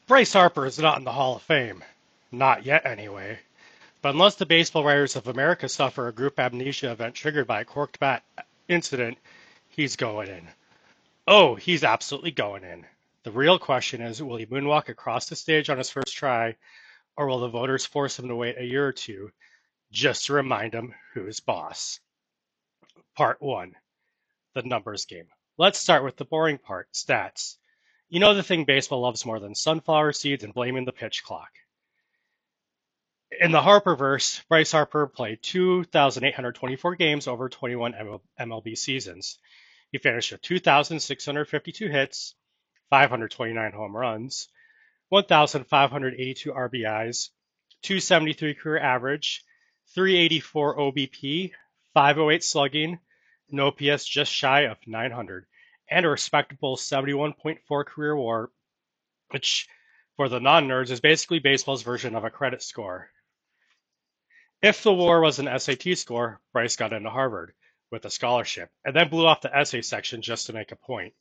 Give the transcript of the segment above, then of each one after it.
Bryce Harper is not in the Hall of Fame. Not yet, anyway. But unless the Baseball Writers of America suffer a group amnesia event triggered by a corked bat incident, he's going in. Oh, he's absolutely going in. The real question is, will he moonwalk across the stage on his first try, or will the voters force him to wait a year or two just to remind him who's boss? Part 1. The numbers game. Let's start with the boring part, stats. You know the thing baseball loves more than sunflower seeds and blaming the pitch clock. In the Harperverse, Bryce Harper played 2,824 games over 21 MLB seasons. He finished with 2,652 hits, 529 home runs, 1,582 RBIs, 273 career average, 384 OBP, 508 slugging, an OPS just shy of 900, and a respectable 71.4 career WAR, which for the non-nerds is basically baseball's version of a credit score. If the WAR was an SAT score, Bryce got into Harvard with a scholarship, and then blew off the essay section just to make a point.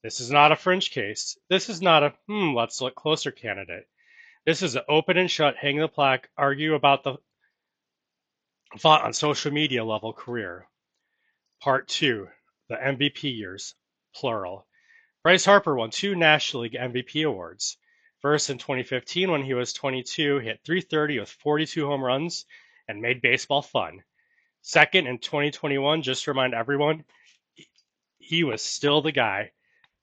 This is not a fringe case. This is not a, let's look closer candidate. This is an open and shut, hang the plaque, argue about the font on social media level career. Part 2, the MVP years, plural. Bryce Harper won 2 National League MVP awards. First in 2015 when he was 22, hit .330 with 42 home runs and made baseball fun. Second in 2021, just to remind everyone, he was still the guy.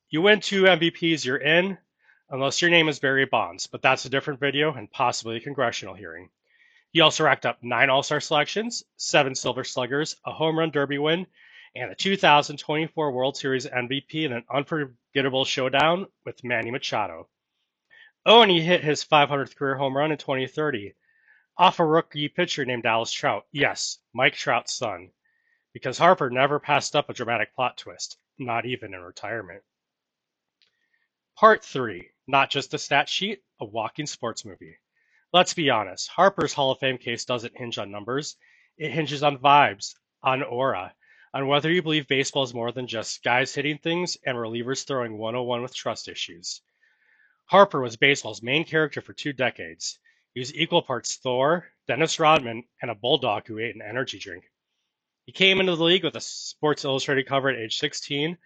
You win 2 MVPs, you're in, unless your name is Barry Bonds, but that's a different video and possibly a congressional hearing. He also racked up 9 All-Star selections, 7 Silver Sluggers, a Home Run Derby win, and a 2024 World Series MVP in an unforgettable showdown with Manny Machado. Oh, and he hit his 500th career home run in 2030 off a rookie pitcher named Dallas Trout. Yes, Mike Trout's son. Because Harper never passed up a dramatic plot twist, not even in retirement. Part 3. Not just a stat sheet, a walking sports movie. Let's be honest, Harper's Hall of Fame case doesn't hinge on numbers. It hinges on vibes, on aura, on whether you believe baseball is more than just guys hitting things and relievers throwing 101 with trust issues. Harper was baseball's main character for 2 decades. He was equal parts Thor, Dennis Rodman, and a bulldog who ate an energy drink. He came into the league with a Sports Illustrated cover at age 16,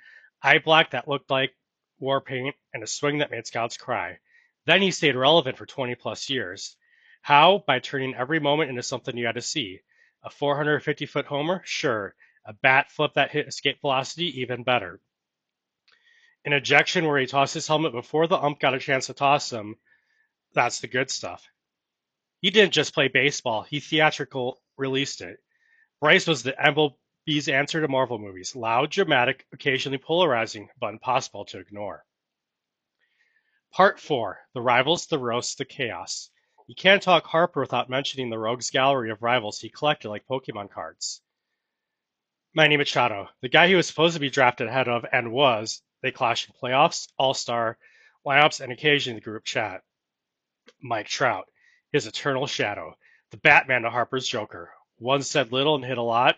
eye black that looked like war paint, and a swing that made scouts cry. Then he stayed relevant for 20 plus years. How? By turning every moment into something you had to see. A 450-foot homer? Sure. A bat flip that hit escape velocity? Even better. An ejection where he tossed his helmet before the ump got a chance to toss him? That's the good stuff. He didn't just play baseball, he theatrical released it. Bryce was the MLB's answer to Marvel movies. Loud, dramatic, occasionally polarizing, but impossible to ignore. Part 4. The Rivals, the Roasts, the Chaos. You can't talk Harper without mentioning the rogues gallery of rivals he collected like Pokemon cards. Manny Machado, the guy he was supposed to be drafted ahead of and was, they clashed in playoffs, all-star lineups, and occasionally the group chat. Mike Trout, his eternal shadow, the Batman to Harper's Joker. One said little and hit a lot.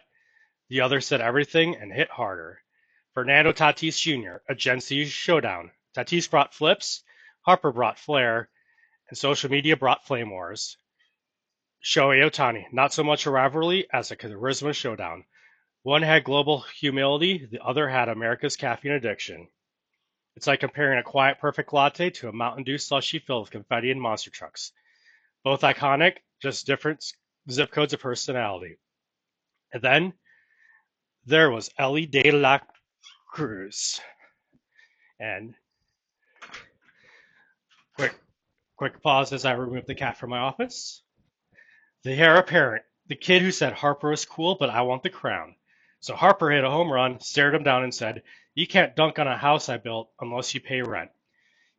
The other said everything and hit harder. Fernando Tatis Jr., a Gen Z showdown. Tatis brought flips, Harper brought flair, and social media brought flame wars. Shohei Ohtani, not so much a rivalry as a charisma showdown. One had global humility, the other had America's caffeine addiction. It's like comparing a quiet, perfect latte to a Mountain Dew slushie filled with confetti and monster trucks. Both iconic, just different zip codes of personality. And then there was Ellie De La Cruz. And quick pause as I remove the cat from my office. The heir apparent, the kid who said Harper was cool, but I want the crown. So Harper hit a home run, stared him down, and said, "You can't dunk on a house I built unless you pay rent."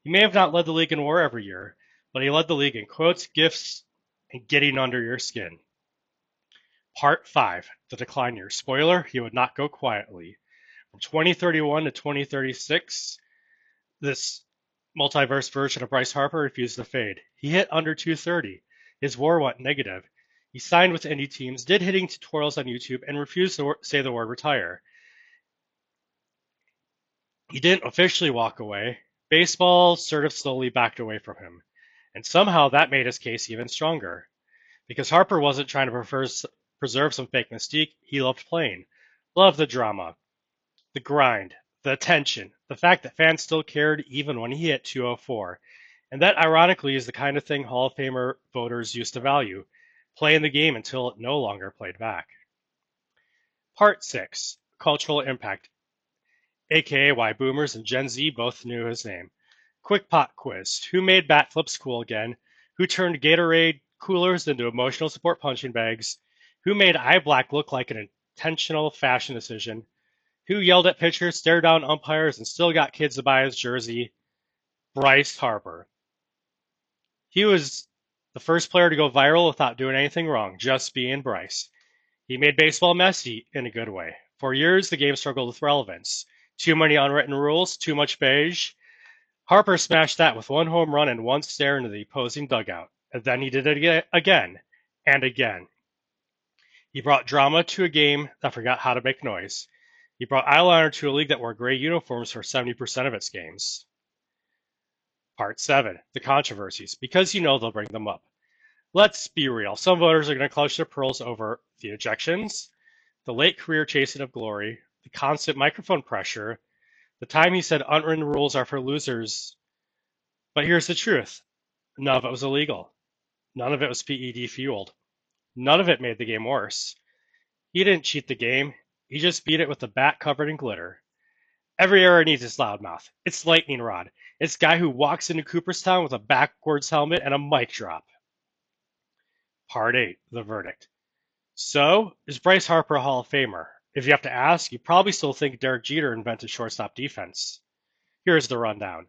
He may have not led the league in WAR every year, but he led the league in quotes, gifts, and getting under your skin. Part 5, the decline year. Spoiler, he would not go quietly. From 2031 to 2036, this multiverse version of Bryce Harper refused to fade. He hit under 230. His WAR went negative. He signed with indie teams, did hitting tutorials on YouTube, and refused to say the word retire. He didn't officially walk away, Baseball sort of slowly backed away from him, and somehow that made his case even stronger. Because Harper wasn't trying to preserve some fake mystique, he loved playing. Loved the drama, the grind, the attention, the fact that fans still cared even when he hit 204. And that, ironically, is the kind of thing Hall of Famer voters used to value, playing the game until it no longer played back. Part 6, Cultural Impact, aka why boomers and Gen Z both knew his name. Quick pop quiz. Who made bat flips cool again? Who turned Gatorade coolers into emotional support punching bags? Who made eye black look like an intentional fashion decision? Who yelled at pitchers, stared down umpires, and still got kids to buy his jersey? Bryce Harper. He was the first player to go viral without doing anything wrong, just being Bryce. He made baseball messy in a good way. For years, the game struggled with relevance. Too many unwritten rules, too much beige. Harper smashed that with one home run and one stare into the opposing dugout. And then he did it again and again. He brought drama to a game that forgot how to make noise. He brought eyeliner to a league that wore gray uniforms for 70% of its games. Part 7, the controversies, because you know they'll bring them up. Let's be real. Some voters are going to clutch their pearls over the ejections, the late career chasing of glory, the constant microphone pressure, the time he said unwritten rules are for losers. But here's the truth. None of it was illegal. None of it was PED fueled. None of it made the game worse. He didn't cheat the game. He just beat it with a bat covered in glitter. Every era needs its loudmouth. It's lightning rod. It's guy who walks into Cooperstown with a backwards helmet and a mic drop. Part 8, the verdict. So, is Bryce Harper a Hall of Famer? If you have to ask, you probably still think Derek Jeter invented shortstop defense. Here's the rundown.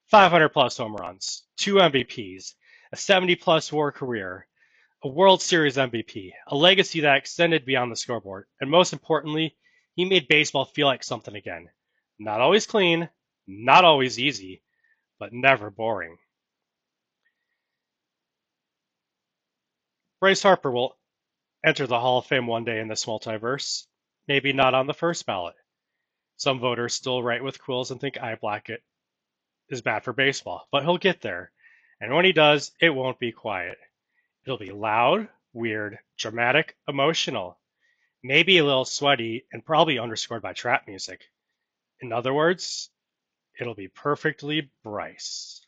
500 plus home runs, 2 MVPs, a 70 plus WAR career, a World Series MVP, a legacy that extended beyond the scoreboard, and most importantly, he made baseball feel like something again. Not always clean, not always easy, but never boring. Bryce Harper will enter the Hall of Fame one day in this multiverse, maybe not on the first ballot. Some voters still write with quills and think eye black is bad for baseball, but he'll get there. And when he does, it won't be quiet. It'll be loud, weird, dramatic, emotional, maybe a little sweaty, and probably underscored by trap music. In other words, it'll be perfectly Bryce.